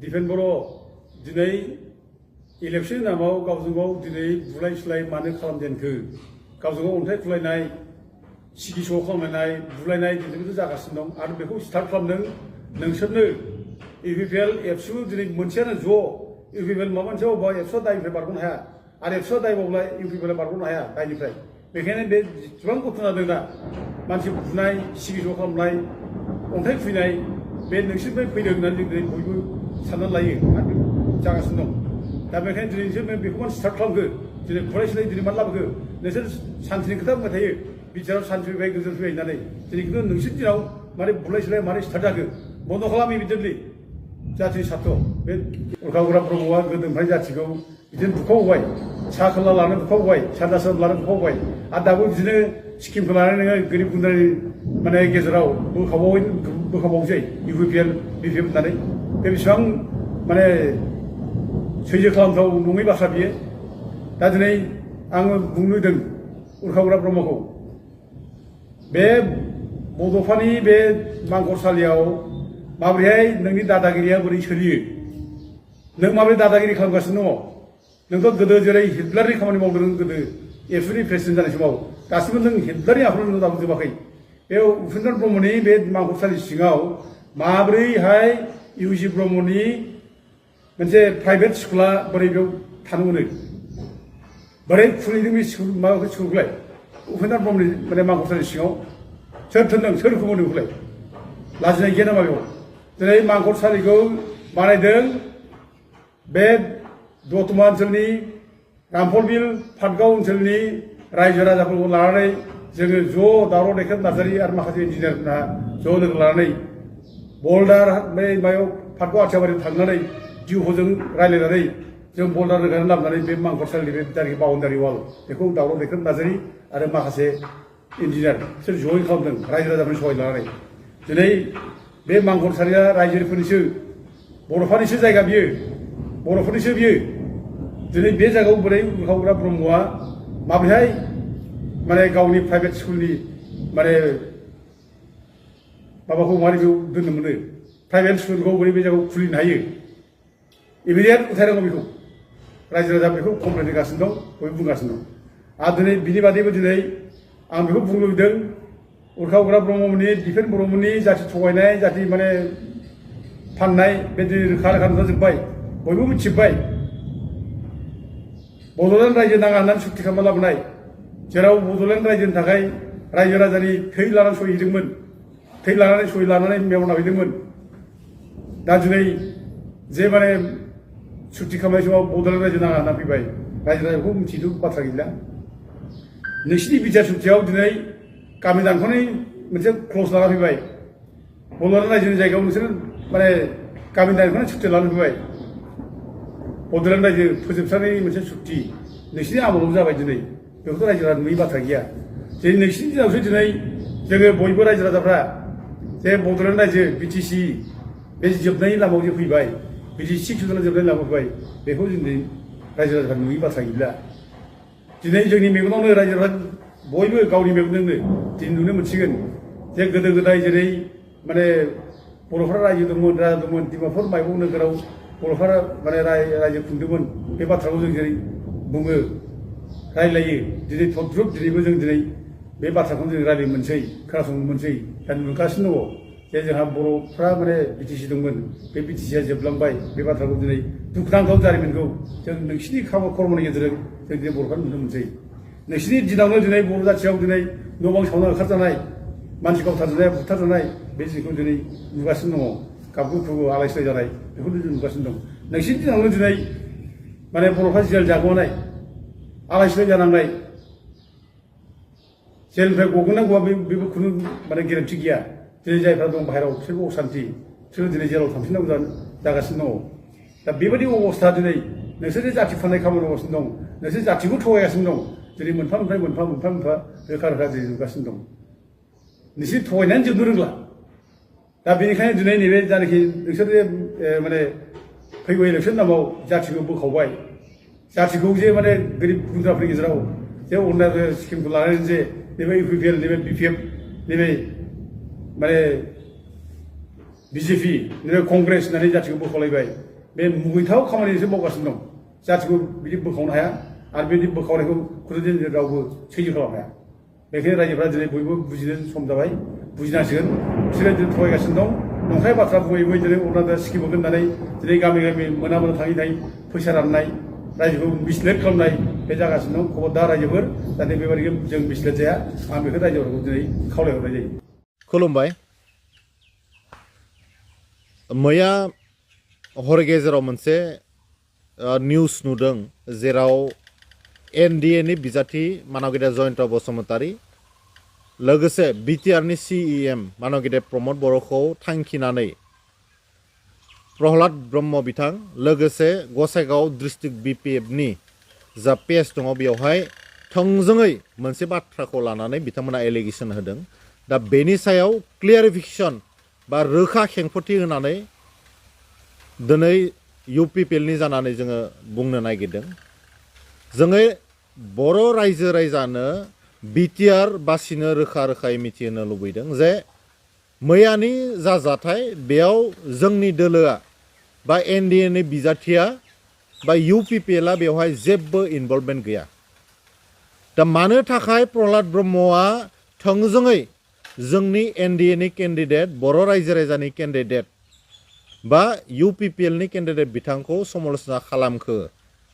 दिफेन बर' दिनै इलेक्शन नामाव गावजों गाव दिनै बुलाय सुलाय मानो खालामजेनखो गावजों गाव अन्थाइ खुलायनाय सिगि स' खालामनाय बुलायनाय दिनैबो जागासिनो दं आरो बेखौ स्टार्ट खालामदों नोंसोरनो इउपिपिएल एबसु दिनै मोनसेयानो ज' इउपिपिएल माबा मोनसे अबेबा एबसुआ दायनिफ्राय बारग'नो हाया आरो एबसुआ दायबावब्ला इउपिपिएल बारग'नो हाया दायनिफ्राय बेखायनो बे जेसेबां घटना दं दा मानसि बुनाय सिगि स' खालामनाय अन्थाइ खुबैनाय बे नोंसोरनिफ्राय फैदों होननानै जों दिनै बयबो साननानै लायो आरो बे जागासिनो दं दा बेखायनो दिनै नोंसोर बेखौ मानो स्टार्ट खालामखो दिनै बुलाय सुलाय दिनै मानो लाबोखो नोंसोर सान्थिनि खोथा बुंबाय थायो बिटिआरआव सान्थि फैबाय गोजोन फैबाय होननानै दिनै खिन्थु नोंसोरनि दिनाव माने बुलाय सुलाय मारै स्टार्ट जाखो बन्द' खालाम इमिडियेटलि जाथिनि सार्थ बे उरखावग्रा ब्रह्मआ गोदोनिफ्राय जाथिखौ बिदिनो बुखावबाय सा खोला लानो बुखावबाय सानजा सोनाब लानो बुखावबाय आरो दाबो बिदिनो स्किमखौ लानानै नोङो गोरिब गुन्द्रानि माने गेजेराव बोखावबावसै इउपिपिएल बिपिएफ होननानै बे बेसेबां माने सैजो खालामथाव नङै बाथ्रा बियो दा दिनै आङो बुंनो होदों उरखावग्रा ब्रह्मखौ बे बड'फानि बे मांखरसालियाव माबोरैहाय नोंनि दादागिरिया बोरै सोलियो नों माबोरै दादागिरि खालामगासिनो दङ नोंथ' गोदो जेरै हिटलारनि खामानि मावदों गोदो एबसुनि प्रेसिडेन्ट जानाय समाव दासिमबो नों हिटलारनि आखुखौ नों दाबो जोबाखै बे उपेन्द्र ब्रह्मनि बे मांखरसालि सिङाव माबोरैहाय इउजि ब्रह्मनि मोनसे प्राइभेट स्कुला बोरै बेयाव थानो मोनो बोरै खुलिदों बे स्कुल माबाखौ स्कुलखौलाय उपेन्द्र ब्रह्मनि माने मांखरसालि सिङाव सोर थोनदों सोर होखोमोनो बेखौलाय लाजिनाय गैया नामा बेयाव दिनै मांखरसालिखौ बानायदों बे दतमा ओनसोलनि रामफलबिल पाटगाव ओनसोलनि रायजो राजाफोरखौ लानानै जोङो ज' दावराव दैखोब नार्जारि आरो माखासे इन्जिनियारफोरा ज' लोगो लानानै बल्दार बे मायाव पाटगाव आथियाबारियाव थांनानै डिअ'जों रायज्लायनानै जों बल्दार रोगानानै लाबोनानै बे मांखरसालिनि बे जायनाखि बाउन्डारि वाल बेखौ दावराव दैखोब नार्जारि आरो माखासे इन्जिनियार बिसोर जयै खालामदों रायजो राजाफोरनि सहाय लानानै दिनै बे मांखरसालिया रायजोफोरनिसो बर'फोरनिसो जायगा बियो बर'फोरनिसो बियो दिनै बे जायगायाव बोरै उरखावग्रा ब्रह्मआ माबोरैहाय माने गावनि प्राइभेट स्कुलनि माने माबाखौ मारै बेयाव दोननो मोनो प्राइभेट स्कुलखौ बोरै बे जायगायाव खुलिनो हायो इमिडियेट उथायनांगौ बेखौ रायजो राजा बेखौ कमप्लेन होगासिनो दं बयबो बुंगासिनो दं आरो दिनै बिनि बादैबो दिनै आं बेखौ बुंनो लुबैदों उरखावग्रा ब्रह्ममोननि दिफेन बर'मोननि जाथि थगायनाय जाथि माने फाननाय बे दिनै रोखा रोखा नुजाजोब्बाय बयबो मिथिजोब्बाय बड'लेण्ड रायजो नाङा होननानै सुक्ति खालामना लाबोनाय जेराव बड'लेण्ड रायजोनि थाखाय रायजो राजानि थै लानानै सहैदोंमोन थै लानानै सहि लानानै मेवना हैदोंमोन दा दिनै जे माने सुक्ति खालामनाय समाव बड'लेण्ड रायजो नाङा होनना फैबाय रायजो राजाखौ मिथिदों बाथ्रा गैला नोंसिनि बिटिआर सुक्तियाव दिनै गामि दानख'नाय मोनसे क्लज लाना फैबाय बड'लेण्ड रायजोनि जायगायाव नोंसोर माने गामि दानख'नाय सुक्ति लाना फैबाय बड'लेण्ड रायजो फोजोबस्रांनायनि मोनसे सुक्ति नोंसिनि आमोलाव जाबाय दिनै बेखौथ' रायजो राजा नुयै बाथ्रा गैया दिनै नोंसिनि दिनावसो दिनै जोङो बयबो रायजो राजाफ्रा जे बड'लेण्ड रायजो बिटिसि बे जोबनायनि लामायाव जे फैबाय बिटिसि जोबनायनि लामायाव फैबाय बेखौ दिनै रायजो राजाफ्रा नुयै बाथ्रा गैला दिनै जोंनि मेगनावनो रायजो राजा बयबो गावनि मेगनजोंनो दिनै नुनो मोनसिगोन जे गोदो गोदाय जेरै माने बर'फ्रा रायजो दंमोन राजा दंमोन डिमापुर माइबं नोगोराव बर'फ्रा माने रायजो खुंदोंमोन बे बाथ्राखौ जों जेरै बुङो रायलायो दिनै थद्रुब दिनैबो जों दिनै बे बाथ्राखौनो जों रायलायनो मोनसै खोनासंनो मोनसै दा नुगासिनो दङ जे जोंहा बर'फ्रा माने बिटिसि दंमोन बे बिटिसिया जोबलांबाय बे बाथ्राखौ दिनै दुखुनांथाव जारिमिनखौ जों नोंसिनि खर्मनि गेजेरजों जों दिनै बर'फ्रा नुनो मोनसै नोंसिनि दिनावनो दिनै बर' जाथियाव दिनै न' बां सावना ओंखारजानाय मानसि गावथारजानाय बुथारजानाय बे जिनिसखौ दिनै नुगासिनो दङ गाबगु खुगु आलाय सिलाय जानाय बेखौनो जों नुगासिनो दं नोंसिनि दिनावनो दिनै माने बर'फ्रा जेल जागोमानाय आलाय सिलाय जानांनाय जेलनिफ्राय गगोन ना गवा बेबो खुनु माने गेरेन्थि गैया दिनै जायफ्रा दं बाहेरायाव बिसोरबो असान्थि बिसोरो दिनै जेलाव थांफिननांगौ जागासिनो दङ दा बेबायदि अबस्था दिनै नोंसोरनि जाथि फाननाय खामानि मावगासिनो दं नोंसोर जाथिखौ थगायगासिनो दं दिनै मोनफा मोनफा रोखा रोखा दिनै नुगासिनो दं नोंसोर थगायनानै जोबनो रोंला दा बेनिखायनो दिनै नैबे जानाखि नोंसोर माने फैगौ इलेक्सन नामाव जाथिखौ बोखावबाय जाथिखौ जे माने गोरिब गुन्द्राफोरनि गेजेराव जे अरुणाचल स्किमखौ लानानै जे नैबे इउपिपिएल नैबे बिपिएफ नैबे माने बिजेपि कंग्रेस होननानै जाथिखौ बोखावलायबाय बे मुगैथाव खामानिसो मावगासिनो दं जाथिखौ बिदि बोखावनो हाया आरो बिदि बोखावनायखौ खुनु रावबो सैज्य खालामनो हाया बेखायनो रायजोफ्रा दिनै बयबो बुजिनो सम जाबाय बुजिनांसिगोन बिसोरो दिनै थगायगासिनो दं नंखाय बाथ्रा बुङै बुङै दिनै अरुणाचल स्किम होगोन होननानै दिनै गामि गामि मोना मोना थाङै थाङै फैसा राननाय रायजोखौ मिसलेट खालामनाय बे जागासिनो दं खबरदार रायजोफोर जाहाथे बेबायदि जों मिसलेट जाया आं बेखौ रायजोफोरखौ दिनै खावलायहरनाय जायो खुलुमबाय मैया हर गेजेराव मोनसे निउस नुदों जेराव एनडिए नि बिजाथि मानगिदा जयन्त बसुमतारी लोगोसे बिटिआर नि सिइएम मानगिदा प्रमद बर'खौ थांखिनानै प्रहलाद ब्रह्म बिथां लोगोसे गसाइगाव डिस्ट्रिक्ट बिपिएफ नि जा पेज दङ बेवहाय थोंजोङै मोनसे बाथ्राखौ लानानै बिथांमोना एलिगेसन होदों दा बेनि सायाव क्लियारिफिकेसन बा रोखा खेंफोरथि होनानै दिनै इउपिपिएल नि जानानै जोङो बुंनो नागिरदों जोङो बर' रायजो राजानो बिटिआर बासिनो रोखा रोखायै मिथिहोनो लुबैदों जे मैयानि जा जाथाय बेयाव जोंनि दोलोआ बा एनडिए नि बिजाथिया बा इउपिपिएलआ बेवहाय जेबो इनभल्भमेन्ट गैया दा मानो थाखाय प्रहलाद ब्रह्मआ थोंजोङै जोंनि एनडिए नि केन्डिडेट बर' रायजो राजानि केन्डिडेट बा इउपिपिएल नि केन्डिडेट बिथांखौ समालोचना खालामखो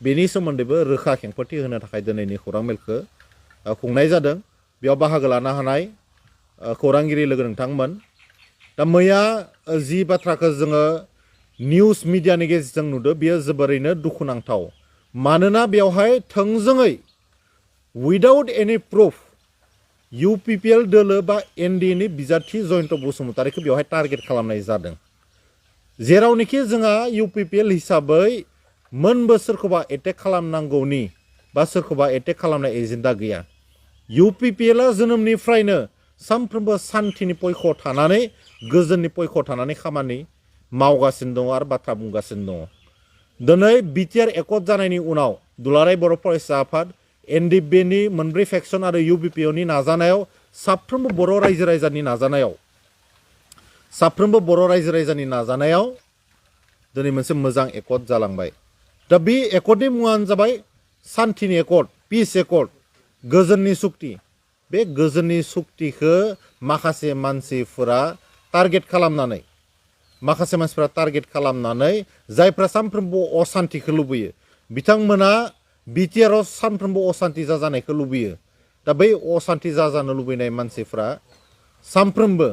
बेनि सोमोन्दैबो रोखा खेंफोरथि होनो थाखाय दिनैनि खौरां मेलखौ खुंनाय जादों बेयाव बाहागो लानो हानाय खौरांगिरि लोगो नोंथांमोन दा मैया जि बाथ्राखौ जोङो निउस मिडियानि गेजेरजों नुदों बेयो जोबोरैनो दुखुनांथाव मानोना बेवहाय थोंजोङै उइदाउट एनि प्रुफ इउपिपिएल दोलो बा एनडिए नि बिजाथि जयन्त बसुमतारीखौ बेवहाय टारगेट खालामनाय जादों जेरावनोखि जोंहा इउपिपिएल हिसाबै मोनबो सोरखौबा एटेक खालामनांगौनि बा सोरखौबा एटेक खालामनाय एजेन्डा गैया इउपिपिएलआ जोनोमनिफ्रायनो सानफ्रोमबो सान्थिनि पयख' थानानै गोजोननि पयख' थानानै खामानि मावगासिनो दङ आरो बाथ्रा बुंगासिनो दङ दिनै बिटिआर एकट जानायनि उनाव दुलाराय बर' फरायसा आफाद एनडिबि नि मोनब्रै फेक्सन आरो इउपिपिएल नि नाजानायाव साफ्रोमबो बर' रायजो रायजानि नाजानायाव दिनै मोनसे मोजां एकट जालांबाय दा बे एकटनि मुङानो जाबाय सान्थिनि एकट पिस एकट गोजोननि सुक्ति बे गोजोननि सुक्तिखौ माखासे मानसिफोरा टारगेट खालामनानै जायफ्रा सानफ्रोमबो असान्तिखौ लुबैयो बिथांमोना बिटिआरआव सानफ्रोमबो असान्ति जाजानायखौ लुबैयो दा बै असान्ति जाजानो लुबैनाय मानसिफ्रा सानफ्रोमबो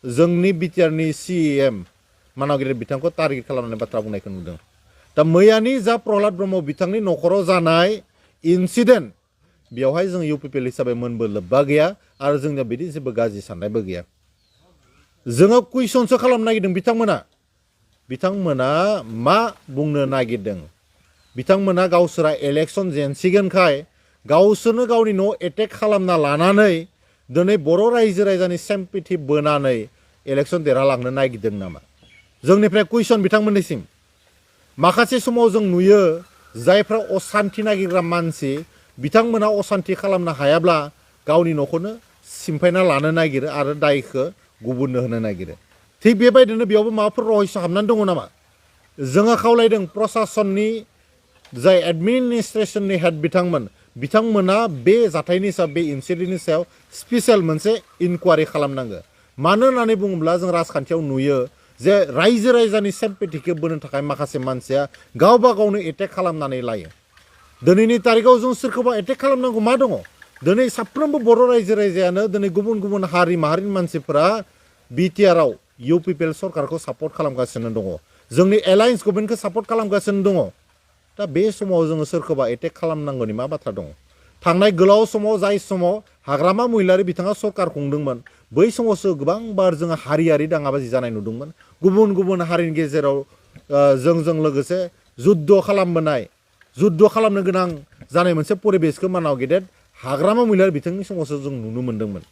जोंनि बिटिआरनि सिएम मानगिरि बिथांखौ टारगेट खालामनानै बाथ्रा बुंनायखौ नुदों दा मैयानि जा प्रहलाद ब्रह्म बिथांनि न'खराव जानाय इनसिडेन्ट बेवहाय जों इउपिपिएल हिसाबै मोनबो लोब्बा गैया आरो जोंनियाव बिदि जेबो गाज्रि साननायबो गैया जोङो कुइसनसो खालामनो नागिरदों बिथांमोना मा बुंनो नागिरदों बिथांमोना गावसोरा इलेक्सन जेनसिगोनखाय गावसोरनो गावनि न' एटेक खालामना लानानै दिनै बर' रायजो राजानि सेम्पिथि बोनानै इलेक्सन देरहालांनो नागिरदों नामा जोंनिफ्राय कुइसन बिथांमोननिसिम माखासे समाव जों नुयो जायफ्रा असान्ति नागिरग्रा मानसि बिथांमोना असान्ति खालामनो हायाब्ला गावनि न'खौनो सिमफायना लानो नागिरो आरो दायखौ गुबुननो होनो नागिरो थिग बेबायदिनो बेयावबो माबाफोर रहस्य हाबनानै दङ नामा जोङो खावलायदों प्रशासननि जाय एडमिनिस्ट्रेसननि हेड बिथांमोना बे जाथायनि सायाव बे इनसिडेन्टनि सायाव स्पेसियेल मोनसे इनकुवारि खालामनांगौ मानो होननानै बुङोब्ला जों राजखान्थियाव नुयो जे रायजो राजानि सेम्पेथिखौ बोनो थाखाय माखासे मानसिया गावबा गावनो एटेक खालामनानै लायो दिनैनि तारिखाव जों सोरखौबा एटेक खालामनांगौ मा दङ दिनै साफ्रोमबो बर' रायजो राजायानो दिनै गुबुन गुबुन हारि माहारिनि मानसिफोरा बिटिआरआव इउपिपिएल सरकारखौ सापर्ट खालामगासिनो दङ जोंनि एलायन्स गभर्नमेन्टखौ सापर्ट खालामगासिनो दङ दा बे समाव जोङो सोरखौबा एटेक खालामनांगौनि मा बाथ्रा दङ थांनाय गोलाव समाव जाय समाव हाग्रामा महिलारि बिथाङा सरकार खुंदोंमोन बै समावसो गोबांबार जोङो हारियारि दाङाबाजि जानाय नुदोंमोन गुबुन गुबुन हारिनि गेजेराव जोंजों लोगोसे जुद्ध खालामनो गोनां जानाय मोनसे परिबेसखौ मानाव गेदेर हाग्रामा महिलारि बिथांनि समावसो जों नुनो मोन्दोंमोन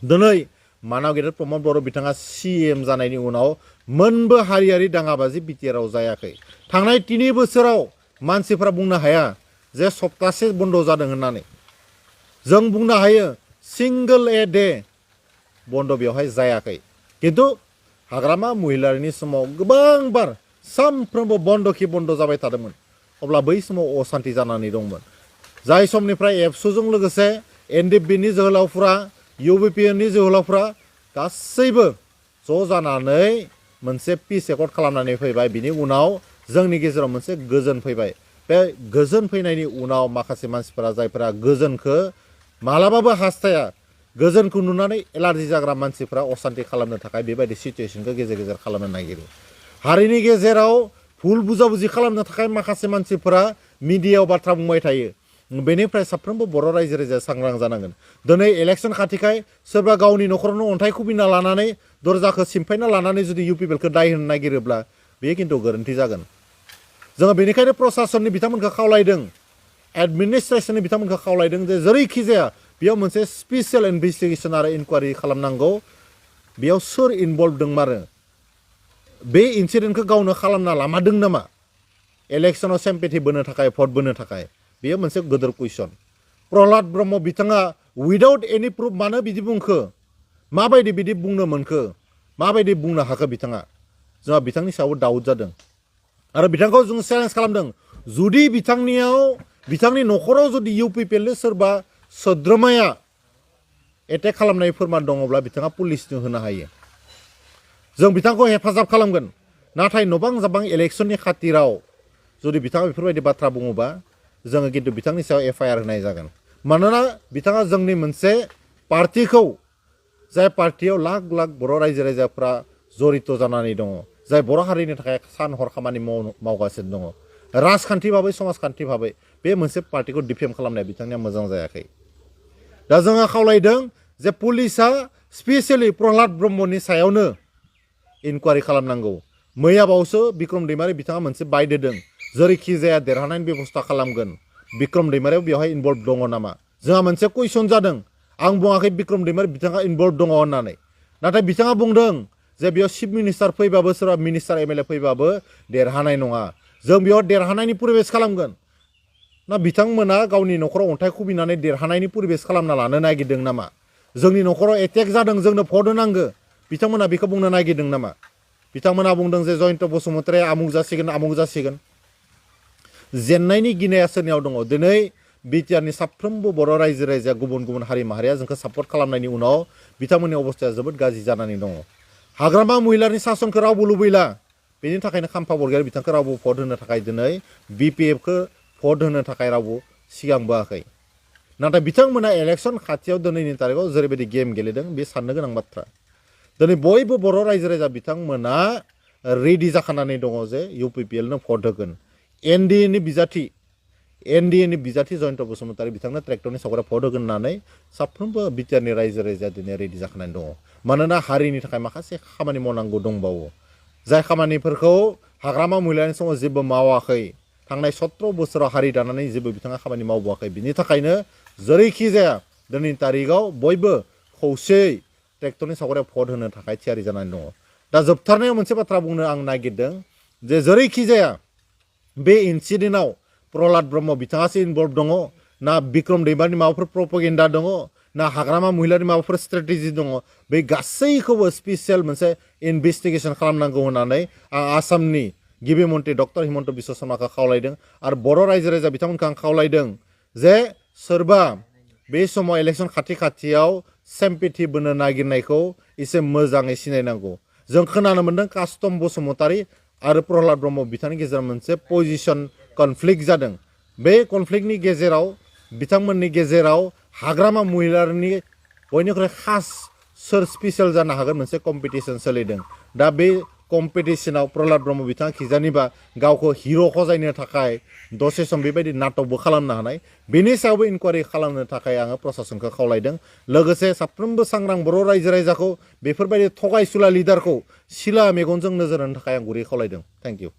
दिनै मानाव गेदेर प्रमद बर' बिथाङा सिएम जानायनि उनाव मोनबो हारियारि दाङाबाजि बिटिआरआव जायाखै थांनाय 3 बोसोराव मानसिफ्रा बुंनो हाया जे सप्तासे बन्द जादों होननानै जों बुंनो हायो सिंगल ए डे बन्द बेवहाय जायाखै किन्तु हाग्रामा महिलारिनि समाव गोबां बार सानफ्रोमबो बन्द'खि बन्द' जाबाय थादोंमोन अब्ला बै समाव असान्ति जानानै दंमोन जाय समनिफ्राय एबसुजों लोगोसे एनडिएफबिनि जोहोलावफ्रा इउबिपिएलनि जोहोलावफ्रा गासैबो ज' जानानै मोनसे पिस एकर्ड खालामनानै फैबाय बिनि उनाव जोंनि गेजेराव मोनसे गोजोन फैबाय बे गोजोन फैनायनि उनाव माखासे मानसिफोरा जायफोरा गोजोनखौ मालाबाबो हास्थाया गोजोनखौ नुनानै एलार्जि जाग्रा मानसिफोरा असान्ति खालामनो थाखाय बेबायदि सिचुएसनखौ गेजेर गेजेर खालामनो नागिरो हारिनि गेजेराव भुल बुजाबुजि खालामनो थाखाय माखासे मानसिफोरा मिडियायाव बाथ्रा बुंबाय थायो बेनिफ्राय साफ्रोमबो बर' रायजो राजाया सांग्रां जानांगोन दिनै इलेक्सन खाथिखाय सोरबा गावनि न'खरावनो अन्थाइ खुबैना लानानै दरजाखौ सिमफायना लानानै जुदि इउपिपिएलखौ दाय होनो नागिरोब्ला बे खिन्थु गोरोन्थि जागोन जोङो बेनिखायनो प्रशासननि बिथांमोनखौ खावलायदों एडमिनिस्ट्रेसननि बिथांमोनखौ खावलायदों जे जेरैखि जाया बेयाव मोनसे स्पेसियेल इनभेस्टिगेसन आरो इनकुवारि खालामनांगौ बेयाव सोर इनभल्भ दंमारो बे इन्सिडेन्टखौ गावनो खालामना लामादों नामा इलेक्सनाव सेम्पेथि बोनो थाखाय भट बोनो थाखाय बेयो मोनसे गोदोर कुइसन प्रहलाद ब्रह्म बिथाङा उइदाउट एनि प्रुफ मानो बिदि बुंखो माबायदि बिदि बुंनो मोनखो माबायदि बुंनो हाखो बिथाङा जोंहा बिथांनि सायाव दाउट जादों आरो बिथांखौ जों चेलेन्ज खालामदों जुदि बिथांनि न'खराव जुदि इउपिपिएलनि सोरबा सोद्रोमाया एटेक खालामनाय फोरमान दङब्ला बिथाङा पुलिसनो होनो हायो जों बिथांखौ हेफाजाब खालामगोन नाथाय नबां जाबां इलेक्सननि खाथिराव जुदि बिथाङा बेफोरबायदि बाथ्रा बुङोबा जोङो खिन्थु बिथांनि सायाव एफआइआर होनाय जागोन मानोना बिथाङा जोंनि मोनसे पार्टिखौ जाय पार्टियाव लाख लाख बर' रायजो राजाफ्रा जरित जानानै दङ जाय बर' हारिनि थाखाय सान हर खामानि मावगासिनो दङ राजखान्थि भाबै समाजखान्थि भाबै बे मोनसे पार्टिखौ डिफेम खालामनाया बिथांनिया मोजां जायाखै दा जोङो खावलायदों जे पुलिसा स्पेसियेलि प्रहलाद ब्रह्मनि सायावनो इनकुवारि खालामनांगौ मैयाबावसो बिक्रम दैमारि बिथाङा मोनसे बाइट होदों जेरैखि जाया देरहानायनि बेबस्था खालामगोन बिक्रम दैमारियाव बेवहाय इनभल्भ दङ नामा जोंहा मोनसे कुइसन जादों आं बुङाखै बिक्रम दैमारि बिथाङा इनभल्भ दङ होननानै नाथाय बिथाङा बुंदों जे बेयाव चिफ मिनिस्टार फैबाबो सोरबा मिनिस्टार एमएलए फैबाबो देरहानाय नङा जों बेयाव देरहानायनि परिबेस खालामगोन ना बिथांमोना गावनि न'खराव अन्थाइ खुबैनानै देरहानायनि परिबेस खालामना लानो नागिरदों नामा जोंनि न'खराव एटेक जादों जोंनो भट होनांगौ बिथांमोना बेखौ बुंनो नागिरदों नामा बिथांमोना बुंदों जे जयन्त बसुमतारिया आमुक जासिगोन जेननायनि गिनाया सोरनियाव दङ दिनै बिटिआरनि साफ्रोमबो बर' रायजो राजाया गुबुन गुबुन हारि माहारिया जोंखौ सापर्ट खालामनायनि उनाव बिथांमोननि अबस्थाया जोबोद गाज्रि जानानै दङ हाग्रामा महिलारिनि सासनखौ रावबो लुबैला बेनि थाखायनो खाम्फा बरगयारि बिथांखौ रावबो भट होनो थाखाय दिनै बिपिएफखौ भट होनो थाखाय रावबो सिगांबोआखै नाथाय बिथांमोना इलेक्सन खाथियाव दिनैनि तारिखआव जेरैबायदि गेम गेलेदों बे साननो गोनां बाथ्रा दिनै बयबो बर' रायजो राजा बिथांमोना रेडि जाखानानै दङ जे इउपिपिएलनो भट होगोन एनडिएनि बिजाथि जयन्त बसुमतारि बिथांनो ट्रेक्टरनि सावगारियाव भट होगोन होननानै साफ्रोमबो बिटिआरनि रायजो राजाया दिनै रेडि जाखानानै दङ मानोना हारिनि थाखाय माखासे खामानि मावनांगौ दंबावो जाय खामानिफोरखौ हाग्रामा महिलानि समाव जेबो मावाखै थांनाय 17 बोसोराव हारि दानानै जेबो बिथाङा खामानि मावबोआखै बिनि थाखायनो जेरैखि जाया दिनैनि तारिखआव बयबो खौसेयै ट्रेक्टरनि सावगारियाव भट होनो थाखाय थियारि जानानै दङ दा जोबथारनायाव मोनसे बाथ्रा बुंनो आं नागिरदों जे जेरैखि जाया बे इन्सिडेन्टआव प्रहलाद ब्रह्म बिथाङासो इनभल्भ दङ ना बिक्रम दैमारिनि माबाफोर प्रपगेन्डा दङ ना हाग्रामा महिलारिनि माबाफोर स्ट्रेटेजि दङ बे गासैखौबो स्पेसियेल मोनसे इनभेस्टिगेसन खालामनांगौ होननानै आं आसामनि गिबि मन्त्रि डक्टर हिमन्त बिश्व शर्माखौ खावलायदों आरो बर' रायजो राजा बिथांमोनखौ आं खावलायदों जे सोरबा बे समाव इलेक्सन खाथियाव सेम्पेथि बोनो नागिरनायखौ एसे मोजाङै सिनायनांगौ जों खोनानो मोन्दों कास्टम बसुमतारि आरो प्रहलाद ब्रह्म बिथांनि गेजेराव मोनसे पजिशन कनफ्लिक्ट जादों बे कनफ्लिक्टनि गेजेराव बिथांमोननि गेजेराव हाग्रामा महिलारिनि बयनिख्रुइ खास सोर स्पेसियेल जानो हागोन मोनसे कम्पिटिसन सोलिदों दा बे कम्पिटिशनाव प्रहलाद ब्रह्म बिथाङा खिजानिबा गावखौ हिर' खजायनो थाखाय दसे सम बेबायदि नाटकबो खालामनो हानाय बेनि सायावबो इनकुवारि खालामनो थाखाय आङो प्रशासनखौ खावलायदों लोगोसे साफ्रोमबो सांग्रां बर' रायजो राजाखौ बेफोरबायदि थगायसुला लिडारखौ सिला मेगनजों नोजोर होनो थाखाय आं गुरै खावलायदों थेंक इउ